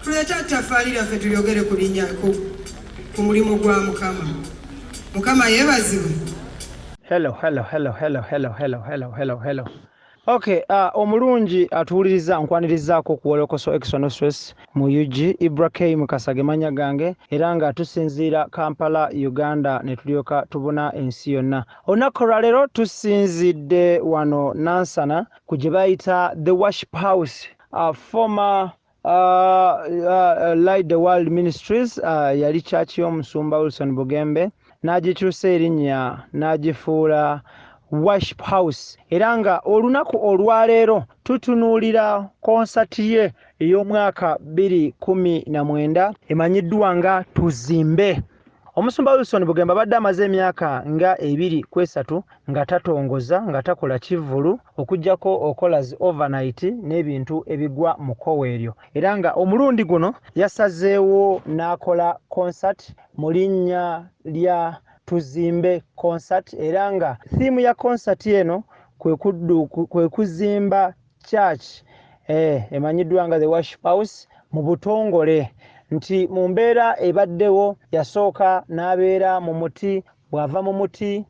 tuleta tafali lyaffe tulyogere ku mulimu gwa Mukama. Mukama yeebazibwe. Hello. Okay, omulungi atuwuliriza nkwanirizaako ku Wolokoso External Stress mu UG Ibrahim Kasage manya gange era nga tusinziira Kampala Uganda ne tulyoka tubona ensi yonna. Olunaku lwa leero tusinzidde wano Nansana ku gye bayita The Worship House, former Light the World Ministries, yali church y'omusumba Wilson Bugembe n'agikyusa erinnya n'agifuula Worship House. Era nga olunaku olwaleero tutunuulira konsati ye ey'omwaka 2019 emanyiddwa nga Tuzimbe. Omusumba Wilson Bugembe abadde amaze emyaka nga 2-3 nga tatongoza nga takola kivvulu okujjako okola zi overnight n'ebintu ebigwa mu koweeryo. Era nga omulundi guno yasazeewo n'akola concert mu linnya lya Tuzimbe concert, era nga theme ya concert eno kwe kuzimba church emanyiddwa nga The Worship House mu butongole, nti mu mbeera ebaddewo yasooka n'abeera mu muti, bw'ava mu muti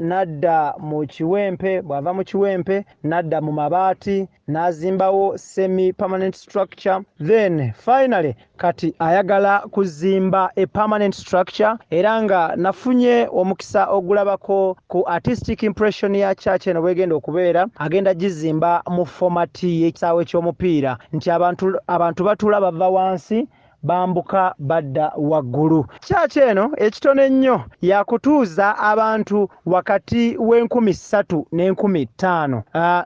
nadda mu kiwempe, bw'ava mu kiwempe nadda mu mabaati n'azimbawo semi permanent structure, then finally kati ayagala kuzimba a permanent structure. Era nga nafunye omukisa ogulabako ku artistic impression ya church eno bwegenda okubeera, agenda gizimba mu fomati y'ekisaawe ky'omupiira, nti abantu batula bava wansi bambuka badda waggulu. Church eno ekitone ennyo yakutuuza abantu wakati w'3,000 ne'5,000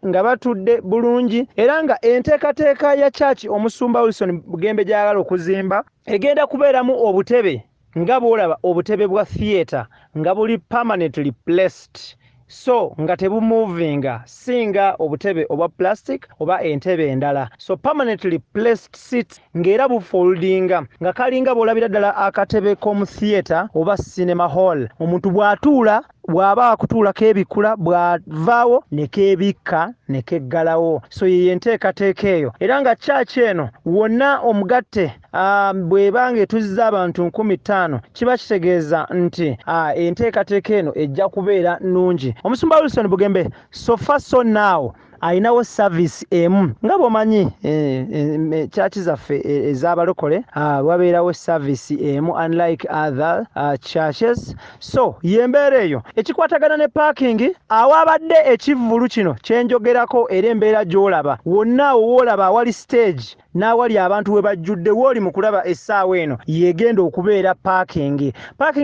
nga batudde bulungi. Era nga enteekateeka ya church omusumba Wilson Bugembe gy'ayagala okuzimba egenda kubeeramu obutebe nga bw'olaba obutebe bwa theatre nga buli permanently placed, so nga tebumuvinga singa obutebe obwa plastic oba entebe endala, so permanently placed seats ng'era bufoldinga nga kalinga bw'olabira ddala akatebe k'omu theatre oba cinema hall. Omuntu bw'atuula bw'aba akutuulako ebikula, bw'avaawo ne keebikka ne keggalawo. So ye enteekateeka eyo. Era nga church eno wonna omugatte bw'ebanga etuzza abantu 15,000 kiba kitegeeza nti enteekateeka eno ejja kubeera nnungi. Omusumba Wilson Bugembe so far so now ayinawo service emu nga bw'omanyi church zaffe ez'abalokole wabeerawo service emu unlike other churches. So yembeera eyo ekikwatagana ne parking awabadde ekivvulu kino kyenjogerako era embeera gy'olaba wonna woolaba awali stage n'awali abantu we bajjudde wooli mu kulaba essaawa eno yegenda okubeera parking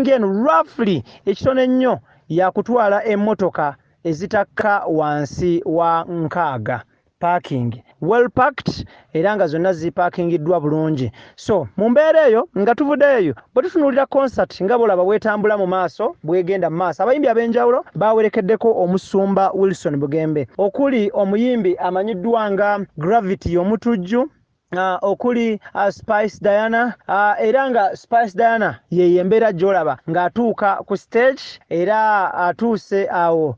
eno roughly ekitone ennyo yakutwala emmotoka ezitakka wansi wa 6 parking well packed, era nga zonna ziparkingiddwa bulungi. So mu mbeera eyo nga tuvuddeyo eyo bwe tutunuulira concert nga bw'olaba bwetambula mu maaso bwegenda mu maaso, abayimbi ab'enjawulo bawerekeddeko omusumba Wilson Bugembe, okuli omuyimbi amanyiddwa nga Gravity omutujju, okuli Spice Diana, era nga Spice Diana ye embeera gy'olaba ng'atuuka ku stage era atuuse awo.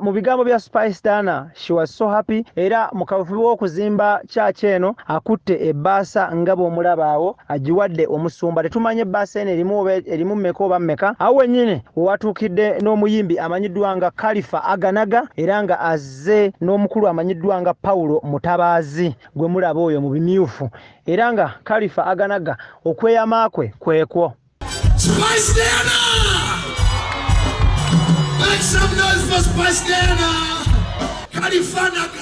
Mu bigambo bya Spice Diana, she was so happy, era mu kafubi w'okuzimba church eno akutte ebbaasa nga bw'omulaba awo agiwadde omusumba. Tetumanye ebbaasa eno erimu mmeka oba mmeka, awo wennyini watuukidde n'omuyimbi amanyiddwa nga Khalifa Aganaga, era nga azze n'omukulu amanyiddwa nga Paulo Mutabaazi gwe mulaba oyo mu bimyufu. Era nga Khalifa Aganaga okweyama kwe kwekwo. Spice Diana! Make some noise for Spice Diana! Khalifa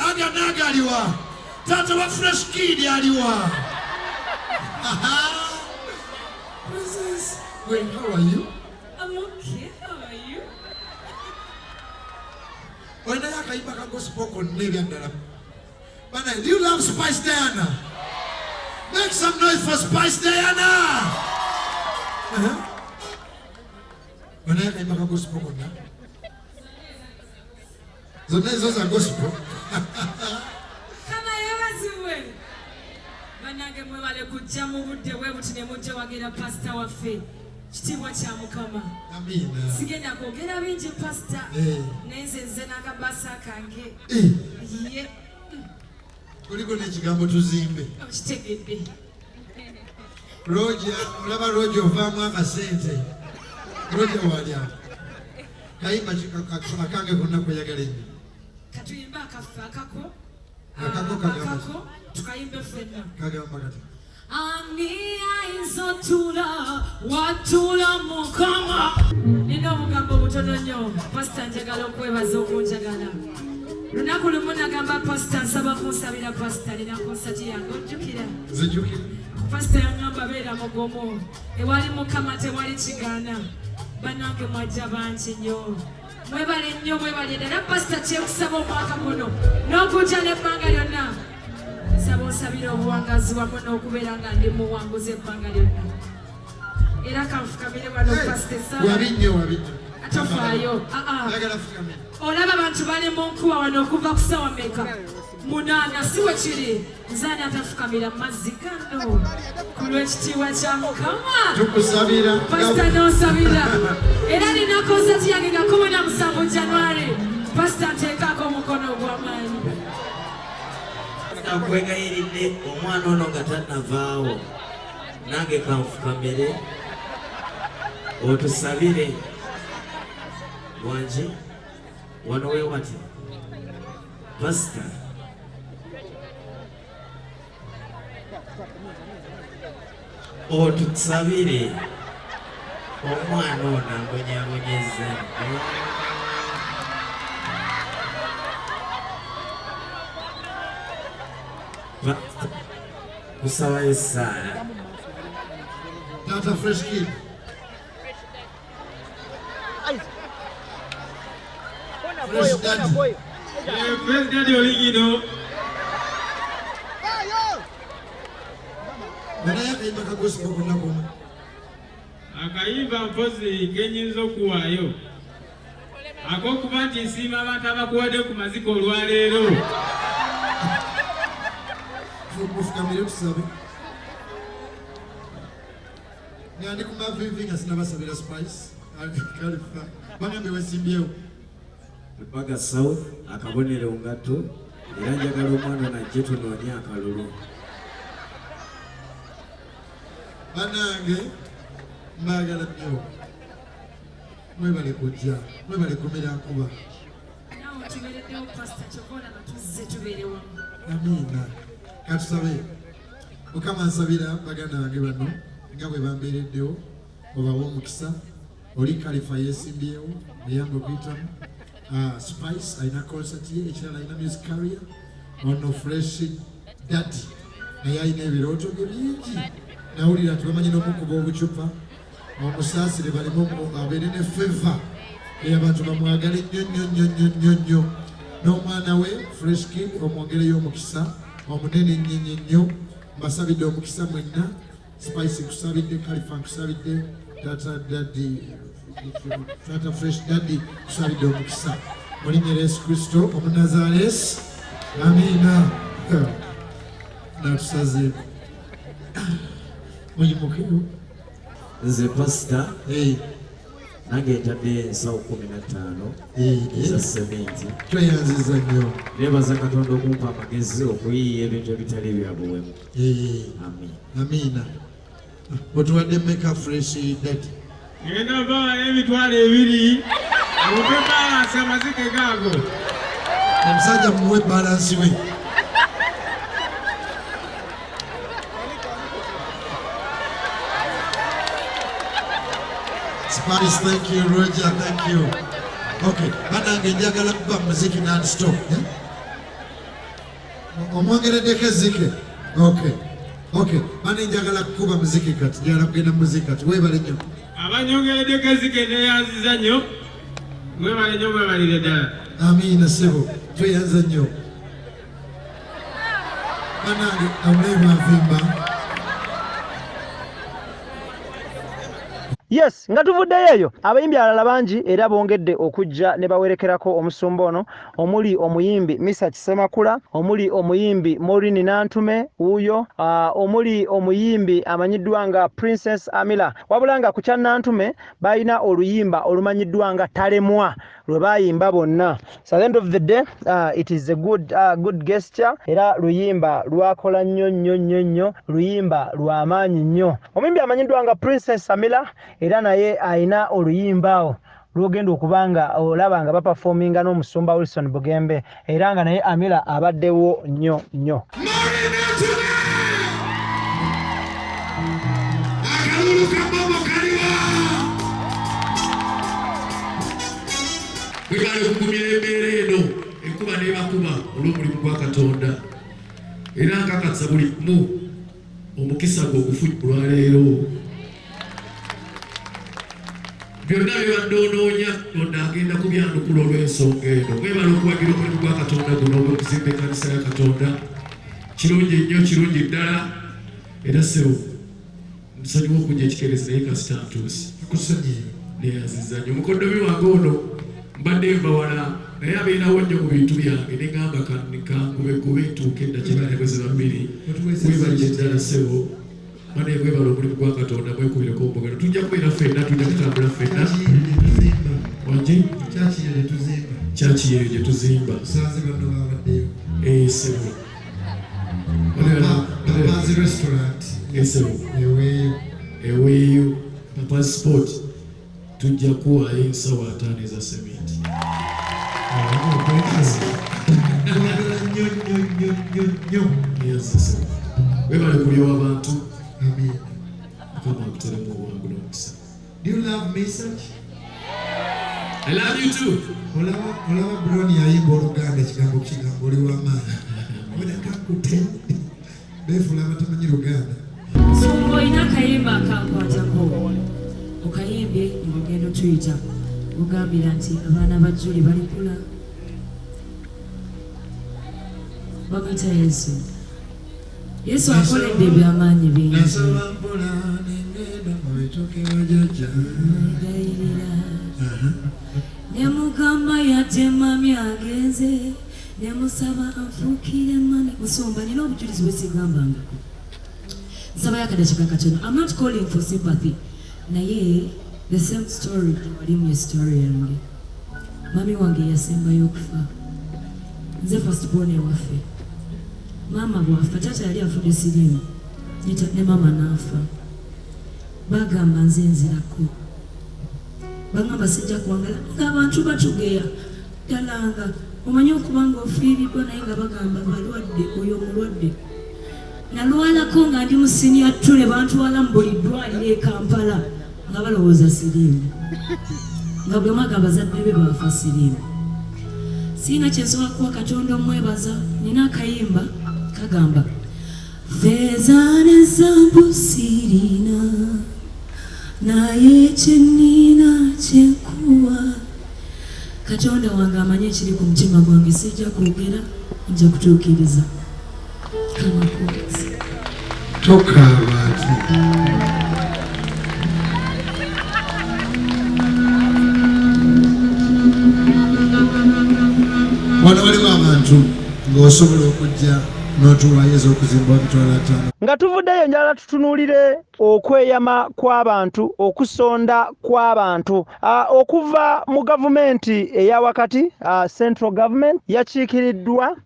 Aganaga aliwa. Tata wa Fresh Kid aliwa. Princess, wait, how are you? I'm okay, how are you? When I have a gospel on Navy, but do you love Spice Diana? Make some noise for Spice Diana! When I have a gospel on that, the next is a gospel. Kama yebaziwe banange mwebale kujja mu budde bwe buti ne mujja wagira pastor waffe kitiibwa kya Mukama. Amina. Sigenda kwogera bingi pastor nenze nze n'akabaasa kange ye kuliko n'ekigambo tuzimbe. okitegedde Roger, olaba Roger ovaamu akasente. Roger walya. Kayimba akange konna kweyagala ennyo. Katuyimba akako. Akako tukayimbe ffenna. Kagamba kati. Ani ayinzotula watula mukama. Nina obugambo butono nnyo. Pastor njagala okwebaza okunjagala. Lunaku lumu nagamba pastor nsaba kunsabira pastor nina konsati yange ojjukira. Zijjukira. Pastor yangamba beera mugomo. Ewali mukama tewali kigaana. Bannange mwajja bangi nnyo. Mwebale nnyo mwebale ddala pastor kyekusaba omwaka guno n'okujja n'ebbanga lyonna. Saba osabira obuwangazi wamu n'okubeera nga ndi muwanguzi ebbanga lyonna. Era kanfukamire wano pastor Saba. Wabinnyo. Atofaayo. Ayagala fukamire. Olaba abantu bali mu nkuba wano okuva ku ssaawa mmeka? 8 si we kiri. Nzaani atafukamira mazzi gano ku lw'ekitiibwa kya Mukama. Tukusabira. Pastor n'osabira. Era nina konsati yange nga 17 January. Pastor nteekako omukono ogw'amaanyi. Nakwegayiridde omwana ono nga tannavaawo nange kanfukamire otusabire wangi wano wewati pastor otusabire omwana ono ambonyabonyeza kusaba esaala Tata Fresh Kid. Fresh Daddy. Fresh Daddy oligino. Naye akayimba ka gospel konna konna. Akayimba mpozi kenyinza okuwaayo. Ak'okuba nti nsiima abantu abakuwadde ku maziko olwaleero. Mufukamire tusabe. Ndi ku mavivi nga sinabasabira Spice. Kalifa. Bangambe wesimbyewo. Mpaga South akabonero ngato era njagala omwana najje tunoonye akalulu. Banange mbagala nnyo. Mwebale kujja. Mwebale kumira nkuba. Nawe tubeereddewo pastor kyokoola nga tuzze tubeere wamu. Amiina. Katusabe. Mukama nsabira baganda bange bano nga bwe bambeereddewo obawa omukisa. Oli Kalifa yeesimbyewo eyamba okuyitamu. Spice alina concert ye, ekirala alina music career. Ono Fresh Daddy naye alina ebirooto bye bingi. Nawulira nti bamanyi n'omukuba obucupa omusaasire balemu abeere ne favor abantu bamwagale nnyo. N'omwana we Fresh Kid omwongereyo omukisa omunene nnyo. Mbasabidde omukisa mwenna. Spice kusabidde, Kalifa kusabidde, Tata Fresh Daddy kusabidde omukisa mu linnya lya Yesu Kristo Omunazaalesi. Amiina. Natusazeeko. Muyimukeyo. Nze pastor nange ntadde ensawo 15 eza sementi. Tweyanziza nnyo. Neebaza Katonda okumpa amagezi okuyiiya ebintu ebitali bya buwemu. Amiina. Otuwadde mmeka Fresh Daddy? Ngenda vaayo emitwalo 2 omupe balansi amazike gaago. Omusajja muwe balansi we. Spice, thank you. Roger, thank you. Okay, banange njagala kuba muziki non-stop. Omwongereddeko ezzike. Okay. Bane njagala kukuba muziki kati. Njagala kugenda muziki kati. Weebale nnyo. Abanyongereddeko ezzike neeyanziza nnyo. Mwebale nnyo mwebalire ddala. Amiina ssebo. Tweyanza nnyo. Banange awuleyo avimba. Yes, nga tuvuddeyo eyo abayimbi abalala bangi era bongedde okujja ne bawerekerako omusumba ono omuli omuyimbi Misa Kisemakula, omuli omuyimbi Maureen Nantume wuuyo, omuli omuyimbi amanyiddwa nga Princess Amila. Wabula nga ku kya Nantume balina oluyimba olumanyiddwa nga Talemwa. lwe bayimba bonna. So at the end of the day it is a good gesture era luyimba lwakola nnyo luyimba lw'amaanyi nnyo. Omuyimbi amanyiddwa nga Princess Amila era naye ayina oluyimba awo lwogenda okubanga olaba nga baperforminga n'omusumba Wilson Bugembe era nga naye Amila abaddewo nnyo. Webale okukumira embeera eno enkuba nebakuba olw'omulimu gwa Katonda era nkakasa buli kumu omukisa gwe ogufujjulwa leero byonna bibadde onoonya Katonda agenda kubyanukula olw'ensonga eno. Webale okuwagira omulimu gwa Katonda guno olw'okuzimba ekkanisa ya Katonda kirungi nnyo kirungi ddala era sewo nsonyiwa okujja ekikeerezi naye kasita ntuusi akusonyiye neyaziza nnyo mukoddomi wange ono mbadde mbawala naye abeerawo nnyo mu bintu byange neŋŋamba kangubegube ntuuke eddakiika bweze babiri webajja eddala ssebo banaye mwebala omulimu gwa Katonda mwekubireko omugalo tujja kubeera ffenna tujja kutambula ffenna waki kyaki yeyo gye tuzimba sebo eweeyo passport tujja kuwaayo ensawo 5 eza sementi. Webale kulyowa abantu. Mukama akuteremu obwangu n'omukisa. Do you love message? I love you too. Olaba Broni yayimba Oluganda ekigambo kigambo oli w'amaanyi. Obadde beefula abatamanyi Luganda. Nsumba olina akayimba akankwatako okayimbye ng'ogenda otuyita ogambira nti abaana ba Juli balikula bamuyita Yesu akoledde ebyamaanyi bingi ne mugamba yatemamye agenze ne musaba anfuukire mami Musumba nina obujulizi bwesigambangako nsaba yakadakiika katono. I'm not calling for sympathy naye the same story walimu ye story yange. Mami wange yasembayo okufa nze first born ewaffe maama bwafa taata yali afudde sirimu ne maama n'afa bagamba nze nzirako bagamba sijja kuwangala ng'abantu batugeya talanga omanyi okubanga ofiiriddwa naye nga bagamba balwadde oyo omulwadde nalwalako nga ndi mu senior 2 ne bantwala mu buli ddwaliro e Kampala nga balowooza sirimu nga bwe mwaga abazadde be baafa sirimu. Siina kyensobola kuwa Katonda omwebaza. Nina akayimba kagamba feeza n'ezaabu sirina naye kyenina kyenkuwa Katonda wange amanyi ekiri ku mutima gwange sijja kwogera nja kutuukiriza. Kamakozi tokaaba ati wano waliwo abantu ng'osobola okujja n'otuwaayo okuzimba bitwala 5 nga tuvuddeyo njala tutunuulire okweyama kw'abantu okusonda kw'abantu okuva mu gavumenti eya wakati central government yakiikiriddwa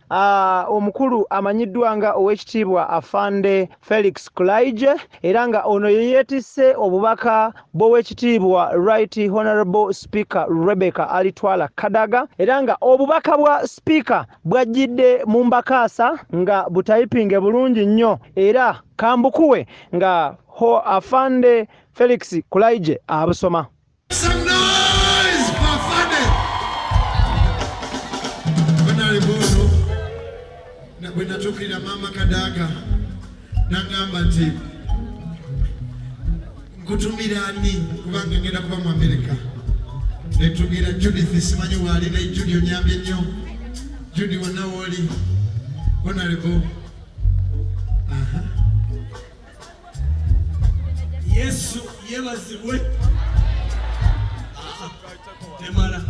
omukulu amanyiddwa nga owekitiibwa Afande Felix Kulaije era nga ono ye yeetisse obubaka bw'owekitiibwa Right Honorable Speaker Rebecca Alitwala Kadaga era nga obubaka bwa speaker bwajjidde mu mbakaasa nga butayipinge bulungi nnyo era kambukuwe nga Afande Felix Kulaije abusoma. Some noise for Afande. Honorable bwe natuukirira Maama Kadaga n'agamba nti nkutumira ani kubanga ngenda kuba mu Amerika. Netugira Judith simanyi waali naye Judy onyambye nnyo. Judy wonna wooli. Honorable. Yesu yebazibwe. Temala.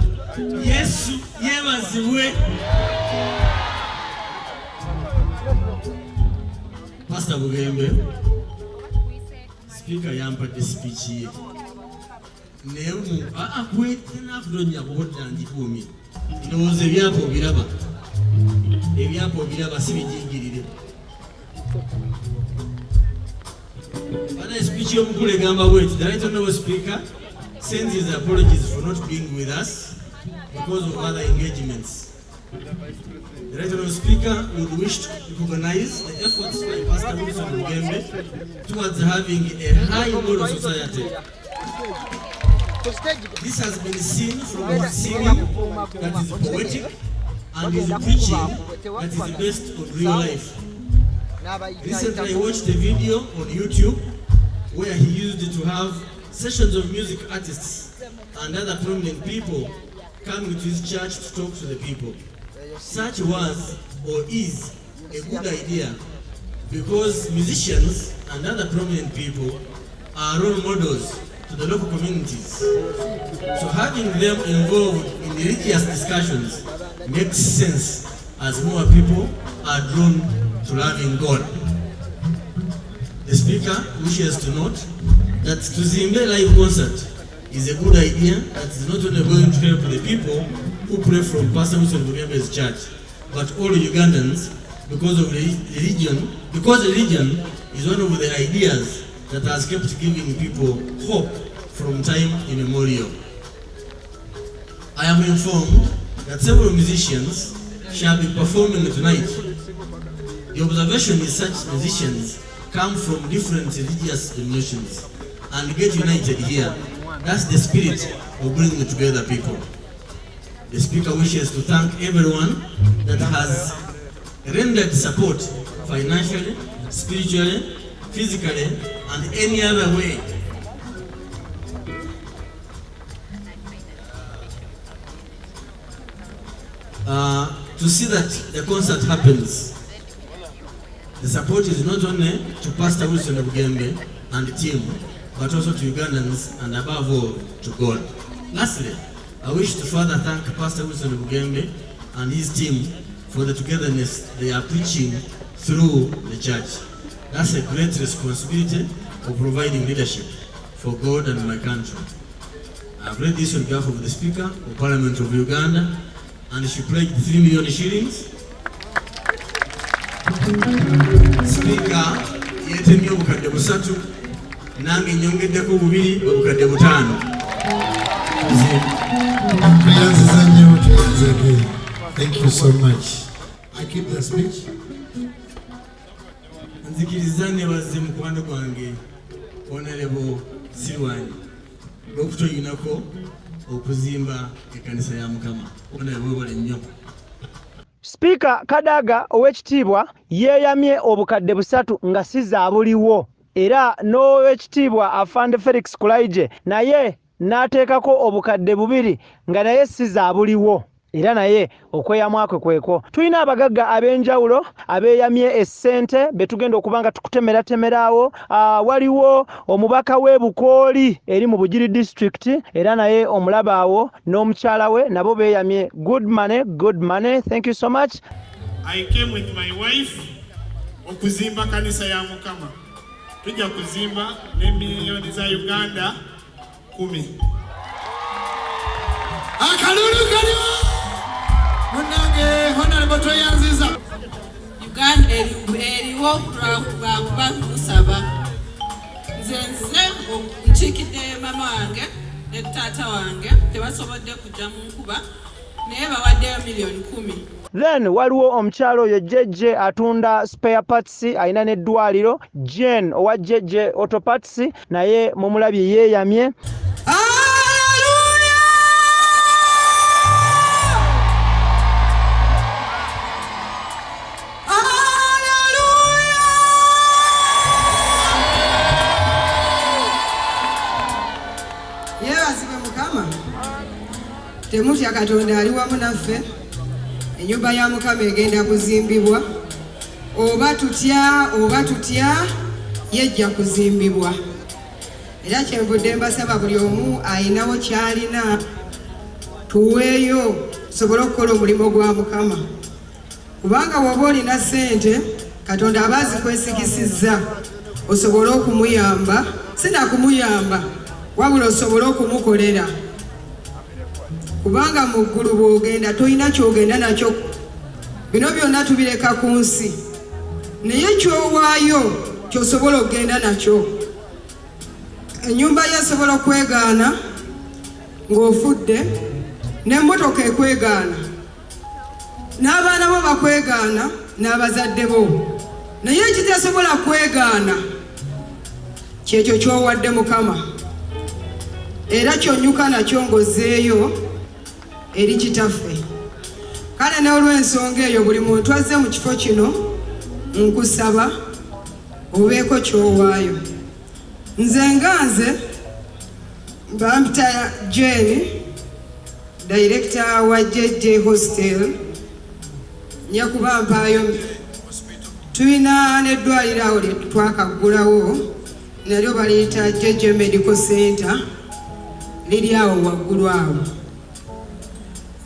Yesu yebazibwe. Pastor Bugembe. Speaker yampadde speech ye. neemu akuwetenakutonya kubotta njikuumye ndowooza ebyapo biraba si bijingirire. Bana speech y'omukulu egamba bweti, the Right Honourable Speaker sends his apologies for not being with us because of other engagements. The Right Honourable Speaker would wish to recognize the efforts by Pastor Wilson Bugembe towards having a high moral society. This has been seen from his singing that is poetic and his preaching that is based on real life. Recently I watched a video on YouTube where he used to have sessions of music artists and other prominent people coming to his church to talk to the people. Such was or is a good idea because musicians and other prominent people are role models to the local communities. So having them involved in religious discussions makes sense as more people are drawn to loving God. The speaker wishes to note that Tuzimbe live concert is a good idea that is not only going to help the people who pray from Pastor Wilson Bugembe's church, but all Ugandans because religion is one of the ideas that has kept giving people hope from time immemorial. I am informed that several musicians shall be performing tonight. The observation is such musicians come from different religious denominations and get united here. That's the spirit of bringing together people. The speaker wishes to thank everyone that has rendered support financially, spiritually, physically, and any other way. To see that the concert happens. The support is not only to Pastor Wilson Bugembe and the team, but also to Ugandans and above all to God. Lastly, I wish to further thank Pastor Wilson Bugembe and his team for the togetherness they are preaching through the church. That's a great responsibility of providing leadership for God and my country. I've read this on behalf of the Speaker of Parliament of Uganda, and she pledged 3 million shillings. Speaker, yetemye obukadde 3, nange nyongeddeko 2 obukadde 5. Thank you so much. I keep the speech. Nzikiriza nebaze mukwano gwange Honorable Silwani okutoyinako okuzimba ekkanisa ya Mukama. Honorable nnyo. Speaker Kadaga ow'ekitiibwa yeeyamye obukadde 3 nga sizaabuliwo, era n'ow'ekitiibwa Afande Felix Kulaije naye n'ateekako obukadde 2 nga naye sizaabuliwo, era naye okweyamwakwe kweko. Tulina abagagga ab'enjawulo abeeyamye essente be tugenda okuba nga tukutemeratemerawo. Waliwo omubaka w'e Bukooli eri mu Bugiri district, era naye omulaba awo n'omukyala we nabo beeyamye. Good money. Thank you so much. I came with my wife okuzimba kanisa ya Mukama. Tujja kuzimba ne milioni za Uganda 10. Akalulu kaliwo munange Honorable Toyanziza. Uganda eriwo kuba kusaba nze nkiikidde mama wange ne taata wange tebasobodde kujja mu nkuba naye bawaddeyo milioni 10. Then waliwo omukyalo oyo Jeje atunda spare parts, alina n'eddwaliro. Jane owa Jeje Auto Parts naye mumulabye yeeyamye. Yeebazibwe Mukama. Temutya Katonda ali wamu naffe. Ennyumba ya Mukama egenda kuzimbibwa. Oba tutya yejja kuzimbibwa. Era kyenvudde mbasaba buli omu ayinawo kyalina tuweeyo tusobole okukola omulimu gwa Mukama. Kubanga bw'oba olina ssente, Katonda aba azikwesikisizza osobole okumuyamba, sinakumuyamba wabula osobole okumukolera kubanga mu ggulu bw'ogenda tolina ky'ogenda nakyo. Bino byonna tubireka ku nsi naye kyowaayo ky'osobola okgenda nakyo. Ennyumba ye esobola okwegaana ng'ofudde, n'emmotoka ekwegaana, n'abaana bo bakwegaana, n'abazadde bo, naye ekitasobola kwegaana kyekyo ky'owadde Mukama era ky'onnyuka nakyo ng'ozzeeyo eri Kitaffe. Kale n'olw'ensonga eyo buli muntu azze mu kifo kino nkusaba obeeko ky'owaayo. Nze bampita Jane, director wa JJ Hostel, nyakuba mpaayo. Tulina n'eddwaliro awo lye twakaggulawo nalyo baliyita JJ Medical Center, liri awo waggulu awo.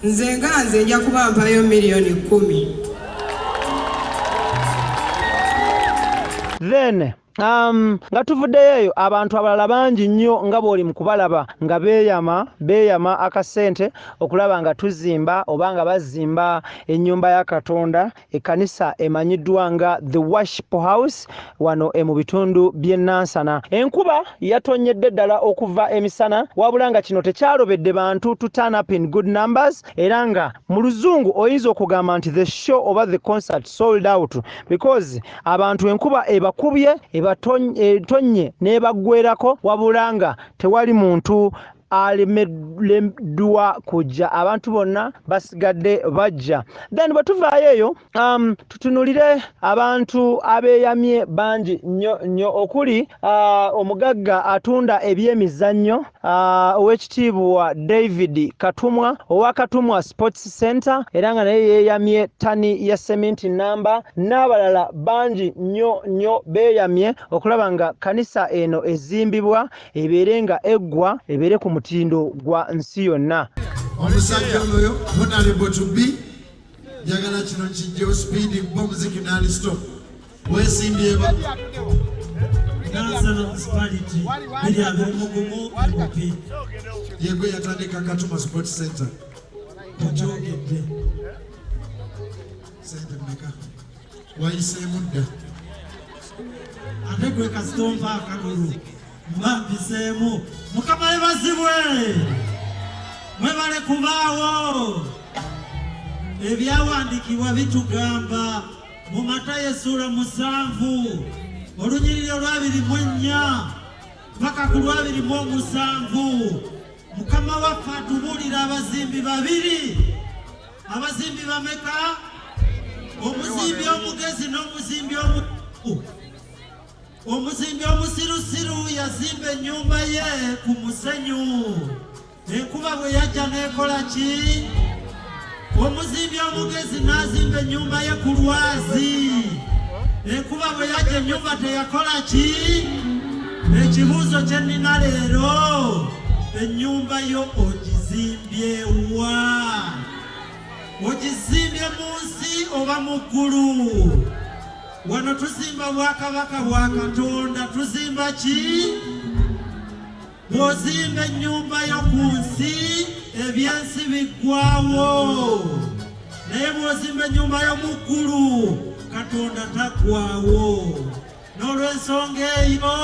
Nze nja kuba mpaayo $10,000,000. Then nga tuvuddeyo eyo abantu abalala bangi nnyo nga bw'oli mu kubalaba nga beeyama akasente okulaba nga tuzimba oba nga bazimba ennyumba ya Katonda, ekkanisa emanyiddwa nga The Worship House wano mu bitundu by'e Nansana. Enkuba yatonyedde ddala okuva emisana wabula nga kino tekyalobedde bantu to turn up in good numbers, era nga mu luzungu oyinza okugamba nti the show oba the concert sold out because abantu enkuba ebakubye etonye n'ebaggwerako wabula nga tewali muntu alemeddwa kujja, abantu bonna basigadde bajja. Then bwe tuvaayo eyo tutunulire abantu abeeyamye bangi nnyo okuli omugagga atunda ebyemizannyo ow'ekitiibwa David Katumwa owa Katumwa Sports Center, era nga naye yeeyamye ttani ya sementi namba, n'abalala bangi nnyo beeyamye okulaba nga kanisa eno ezimbibwa ebeere nga eggwa ebeere ku mutindo gwa nsi yonna. Omusajja oyo honorable to be njagala kino kijjo speed bomuziki nali stop wesimbye ba Nansana municipality bili abiri mugumu mpi yego yatandika Katumwa Sports Center ojogedde sente meka wayise mudda ate gwe kasitompa akalulu mbambiseemu Mukama ebazibwe mwebale kubaawo ebyawandiikibwa bitugamba mu Matayo essula 7 olunyiriri olw'24 paka ku lw'27 Mukama waffe atubuulira abazimbi babiri. Abazimbi bameka? Omuzimbi omugezi n'omuzimbi omuzimbi omusirusiru yazimba ennyumba ye ku musenyu. Enkuba bwe yajja n'ekola ki? Omuzimbi omugezi n'azimba ennyumba ye ku lwazi. Enkuba bwe yajja ennyumba teyakola ki? Ekibuuzo kye nnina leero, ennyumba yo ogizimbye wa? Ogizimbye mu nsi oba mu ggulu? Wano tuzimba bwakabaka bwa Katonda, tuzimba ki? Bw'ozimba ennyumba yo ku nsi ebyensi biggwawo, naye bw'ozimba ennyumba yo mu ggulu Katonda taggwawo. N'olw'ensonga eyo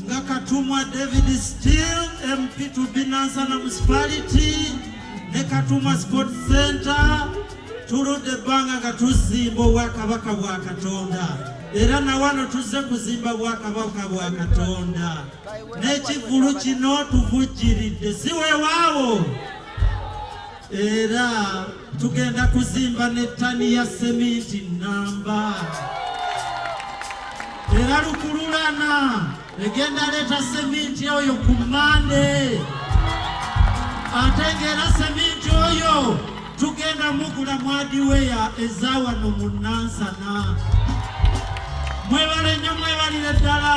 nga Katumwa David Steele MP to Nansana Municipality ne Katumwa Sports Center tuludde ebbanga nga tuzimba obwakabaka bwa Katonda, era na wano tuzze kuzimba bwakabaka bwa Katonda. N'ekivulu kino tuvujjiridde si weewaawo, era tugenda kuzimba n'ettani ya sementi namba, era lukululana egenda leeta sementi oyo ku Mande, ate ng'era sementi oyo tugenda mugula mwadiweya ezawano mu Nansana. Mwebale nnyo, mwebalire ddala.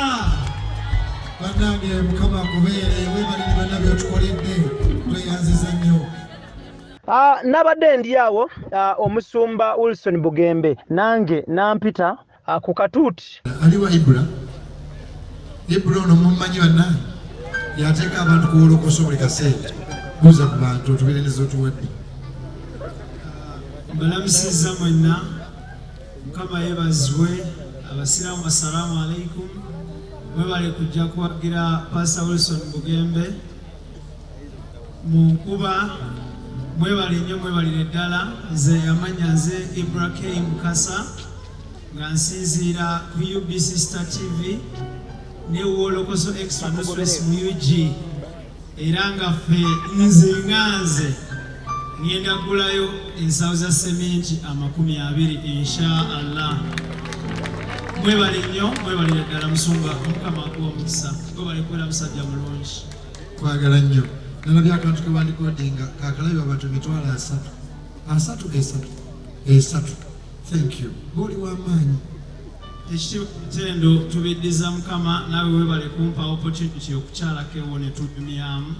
Bannange Mukama akubeere, weebalire bonna by'otukoledde, tweyanziza nnyo. Nabadde ndi awo omusumba Wilson Bugembe, nange nampita ku katuuti. Aliwa Ibra ono mummanyi banna yateeka abantu kuwolokosa buli kaseera buuza ku bantu otubeereza otuwadde. Mbalamusiza mwenna, Mukama yeebazibwe, abasiraamu assalamu alaikum. Mwebale kujja kuwagira Pastor Wilson Bugembe mu nkuba. Mwebale nnyo, mwebalire ddala. Nze amanya nze Ibrahim Mukasa nga nsinziira ku UBC Star TV ne Wolokoso Extra No Stress mu UG, era nga ffe nze ngenda kugulayo ensawo za sementi 20 insha Allah. Mwebale nnyo, mwebalire ddala Musumba, Mukama akuwa omukisa. Mwebale kubeera musajja mulungi. Kwagala nnyo. Nalabye akantu ke bandikodinga kakalabye abantu emitwalo 3. Thank you. Buli w'amaanyi. Ekitendo tubiddiza Mukama, naawe weebale kumpa opportunity okukyalako ewo ne tunyumyamu.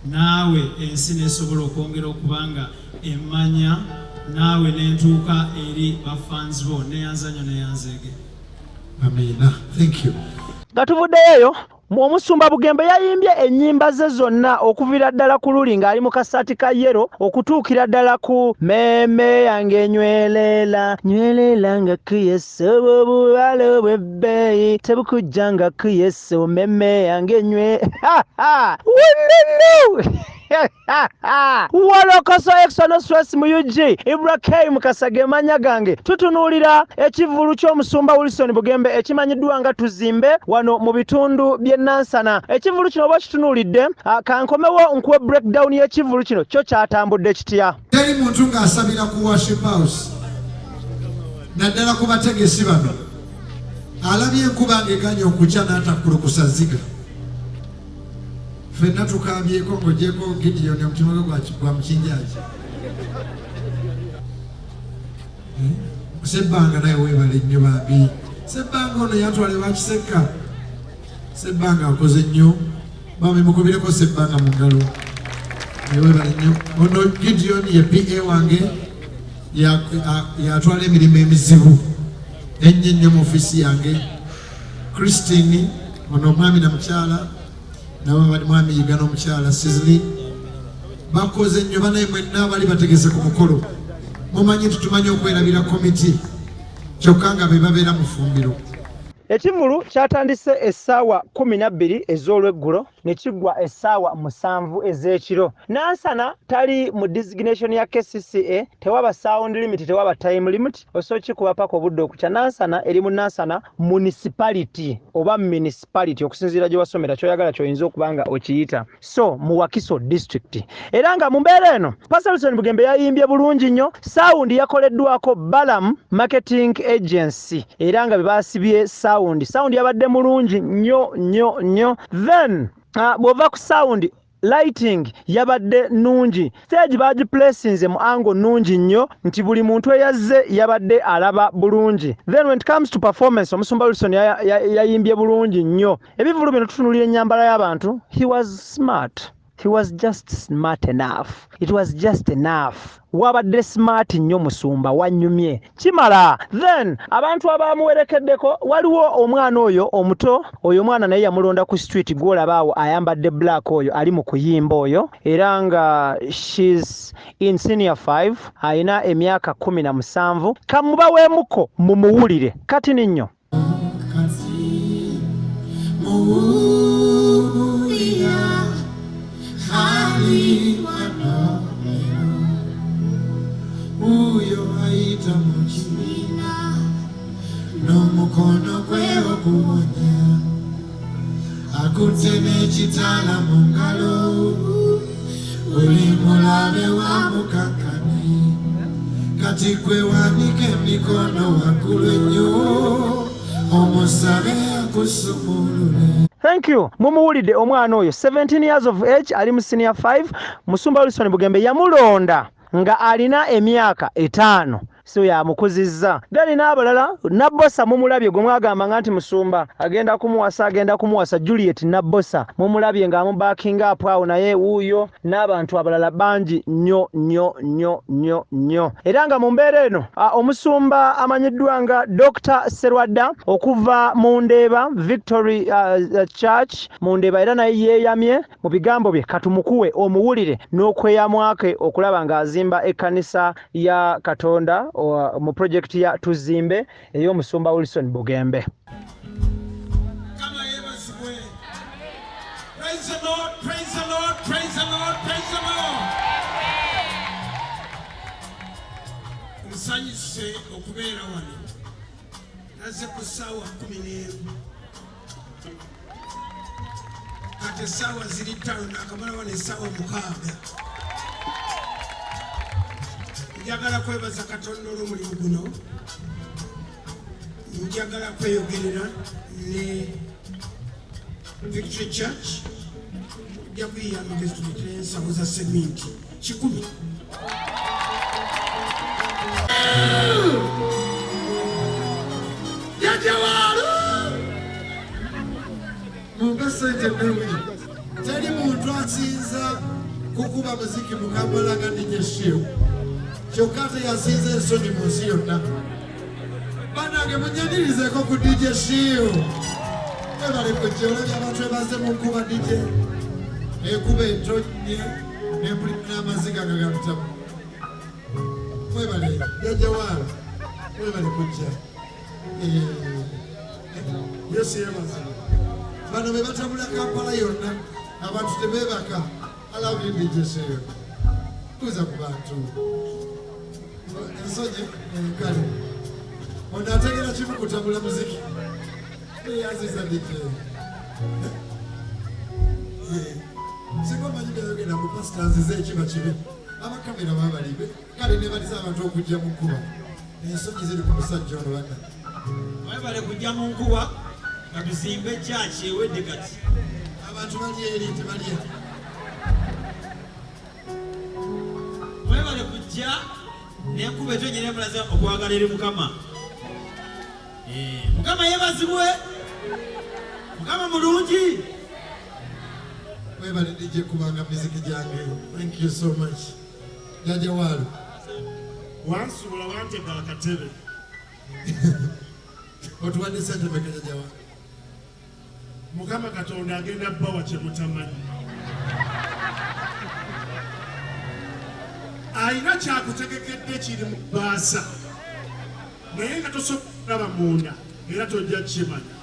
Naawe ensi nesobola okwongera okubanga emmanya, naawe nentuuka eri bafans bo neyanzanyo neyanzeege. Amina. Thank you. Nga tuvuddeyo, Omusumba Bugembe yayimbye ennyimba ze zonna okuviira ddala ku luli ng'ali mu kasaati ka yero okutuukira ddala ku meme yange nywelela nga kuyeso obubalo bw'ebbeeyi tebukujja nga kuyeso meme yange Wolokoso Extra No Stress mu UG, Ibrahim Mukasa ge mannya gange. Tutunuulira ekivulu ky'Omusumba Wilson Bugembe ekimanyiddwa nga Tuzimbe wano mu bitundu by'e Nansana. Ekivulu kino oba kitunuulidde, kankomewo nkuwe breakdown y'ekivulu kino kyo kyatambudde kitya. Teri muntu ng'asabira ku worship house naddala ku bategesi bano alabye enkuba ng'eganya okukya n'atakulukusa ziga. Fenna tukabyeko ng'ogyeko Gideon omutima gwe gwa mukinjaaji. Sebbanga naye weebale nnyo bambi. Sebbanga ono yatwale bakiseka. Sebbanga akoze nnyo. Bambi mukubireko Sebbanga mu ngalo. Weebale nnyo. Ono Gideon ye PA wange yatwala emirimu emizibu ennyo mu ofiisi yange. Christine ono omwami na mukyala nabo bali mwami yiga n'omukyala Sizili bakoze nnyo banaye mwenna bali bategese ku mukolo. Mumanyi tutumanyi okwerabira komiti kyokka nga be babeera mu ffumbiro. Ekivulu kyatandise essaawa 12 ez'olweggulo ne kiggwa essaawa 7 ez'ekiro. Nansana tali mu designation ya KCCA, tewaba sound limit, tewaba time limit. Osobola kuba paka obudde okukya. Nansana eri mu Nansana municipality oba municipality okusinziira gye wasomera kyoyagala kyoyinza okubanga okiyita. So mu Wakiso district. Era nga mu mbeera eno Pastor Wilson Bugembe yayimbye bulungi nnyo. Sound yakoleddwako Balam Marketing Agency era nga bebaasibye sound yabadde mulungi nnyo. Then bw'ova ku sound lighting yabadde nungi. Stage baagi placinze mu angle nungi nnyo nti buli muntu eyazze yabadde alaba bulungi. Then when it comes to performance, Omusumba Wilson yayimbye bulungi nnyo. Ebivulu bino tutunulira ennyambala y'abantu. He was smart. He was just smart enough. It was just enough. Wabadde smart nnyo Musumba, wanyumye kimala. Then abantu abamuwerekeddeko waliwo omwana oyo omuto, oyo mwana naye yamulonda ku street gwolabaawo ayambadde black oyo ali mu kuyimba oyo, era nga she's in senior 5 ayina emyaka 17. Kamubaweemuko mumuwulire kati nnyo. Uyo aita muchina n'omukono gwe okuwonya akuteme kitala mu ngalo oli mulabe wa mukakani kati gwe wanike emikono waggulu ennyo omusabe akusumulule. Thank you. Mumuwulidde omwana oyo 17 years of age ali mu senior 5. Musumba Wilson Bugembe yamulonda nga alina emyaka 5 so yamukuzizza. Then n'abalala Nabbosa mumulabye gwe mwagamba nti Musumba agenda kumuwasa Juliet Nabbosa mumulabye ng'amubakinga up awo naye wuuyo n'abantu abalala bangi nnyo. Era nga mu mbeera eno omusumba amanyiddwa nga Dr. Serwadda okuva mu Ndeeba Victory Church mu Ndeeba era naye yeeyamye mu bigambo bye katumukuwe omuwulire n'okweyamwake okulaba ng'azimba ekkanisa ya Katonda mu projekiti ya Tuzimbe ey'omusumba Wilson Bugembe. Praise the Lord, praise the Lord, praise the Lord, praise the Lord. Nsanyuse okubeera wano. Naze ku ssaawa 11. Kati essaawa ziri 5 nakamala wano essaawa 6. Njagala kwebaza Katonda olw'omulimu guno. Njagala kweyogerera ne Victory Church. Jakuya mgestu nitensa uza sementi. Chikumi. Yajawaru! Mungasa itemewi. Tani muntu asinza kukuba muziki mukambala ngandi jeshiyo. Chokate ya sinza soni monsiyo na. Banage munyanirize koku DJ Shiyo. Ebale kuchola y'abantu baze mukuba DJ. Ekube entonye n'empulira amaziga gagabitamu. Mwebale Yajawaru. Mwebale kujja. Yesu yebaza. Bano bebatambula Kampala yonna abantu tebebaka. I love you DJ Shiyo. Kuza ku bantu. Nsonye kale. Onategera kimu kutambula muziki. Yaziza DJ. Siko manyiga yogenda mu pastors ekiba kibe. Abakamera babalibe. Kale ne baliza abantu okujja mu nkuba. Ensonyi ziri ku musajja ono bana. Bale kujja mu nkuba nga tuzimbe church ewedde kati. Abantu bali eri tebali. Bale kujja n'enkuba etonyere mulaza okwagala eri Mukama. Mukama yebazibwe. Mukama mulungi. Webale DJ kubanga muziki jange. Thank you so much. Yajawaru. Wansula wantega akatebe. Otuwadde sente meka Yajawaru. Mukama Katonda agenda bbawa kye mutamanyi. Ayina kyakutegekedde kiri mu bbaasa. Naye nga tosobola kulaba munda era tojja kukimanya.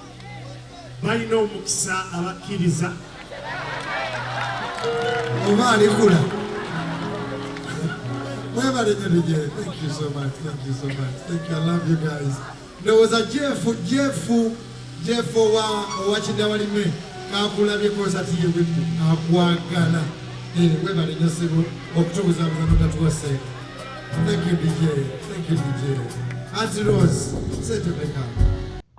Balina omukisa abakkiriza. Oba alikula. Mwebale DJ. Thank you so much. Thank you so much. Thank you. I love you guys. There was a Jeff watching the anime. Kakulabye kozati yewitu akwagala. Mwebale nyosebo okutubuza abantu tuwase. Thank you DJ. Thank you DJ. Auntie Rose, say to Becca.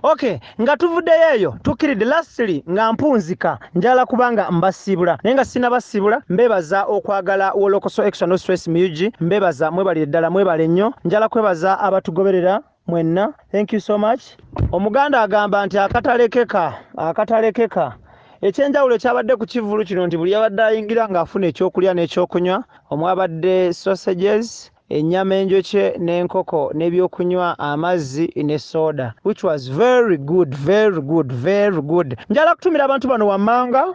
Okay, nga tuvuddeyo eyo tukiridde lastly nga mpunzika njala kubanga mbasibula naye nga sina basibula mbebaza okwagala Wolokoso Extra No Stress Music mbebaza mwebalire ddala mwebale nnyo njala kwebaza abatugoberera mwenna. Thank you so much. Omuganda agamba nti akatalekeka ekyenjawulo kyabadde ku kivulu kino nti buli yabadde ayingira ng'afuna ekyokulya n'ekyokunywa omwabadde sausages ennyama enjokye n'enkoko n'ebyokunywa amazzi ne soda which was very good. Njala kutumira abantu bano wammanga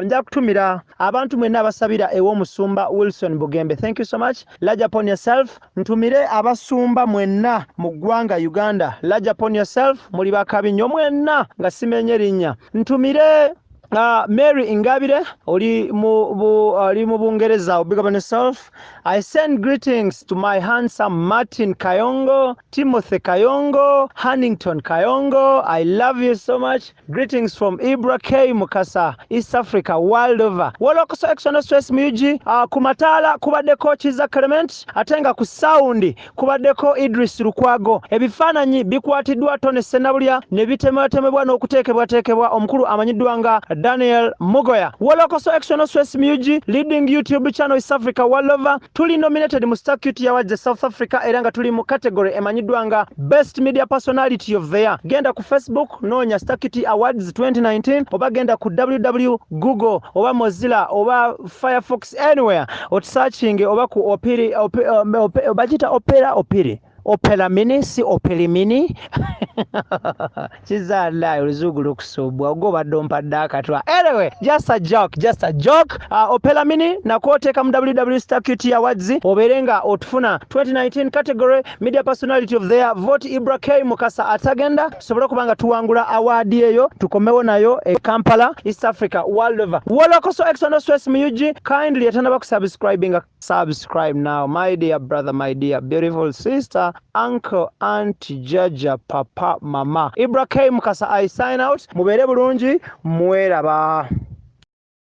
njala kutumira abantu mwenna abasabira ew'omusumba Wilson Bugembe. Thank you so much. Large upon yourself. Ntumire abasumba mwenna mu ggwanga Uganda. Large upon yourself. Muli bakabinyo mwenna nga simenye linnya. Ntumire Mary Ingabire, oli mu Bungereza, big up on yourself. I send greetings to my handsome Martin Kayongo, Timothy Kayongo, Hannington Kayongo. I love you so much. Greetings from Ibra K Mukasa, East Africa, world over. Wolokoso Extra No Stress Music, kumatala kubaddeko Kiza Clement, atenga ku sound kubaddeko Idris Lukwago. Ebifaananyi bikwatiddwa Tone Senabulya ne bitemewatemebwa n'okuteekebwateekebwa omukulu amanyiddwa nga Daniel Mugoya. Walokoso External Stress Muji, leading YouTube channel East Africa all over. Tuli nominated mu Starcutie Awards South Africa era nga tuli mu category emanyidwanga Best Media Personality of the Year. Genda ku Facebook nonya Starcutie Awards 2019 oba genda ku Google oba Mozilla oba Firefox anywhere searching oba ku Opiri obajita Opera Mini si Opera Mini Chizala Ruzugulu kusobwa ogoba dompa daka twa. Anyway, just a joke. Opera Mini na kuoteka mu Starcutie Awards oberenga otufuna 2019 category Media Personality of the Year. Vote Ibra K Mukasa atagenda tusobole kubanga tuwangula award eyo tukomewo nayo e Kampala East Africa world over. Walokoso External Stress Muji kindly atandaba kusubscribing. Subscribe now, my dear brother, my dear beautiful sister, uncle, auntie, jaja, papa, mama. Ibra K Mukasa, I sign out. Mubere bulungi, mweraba.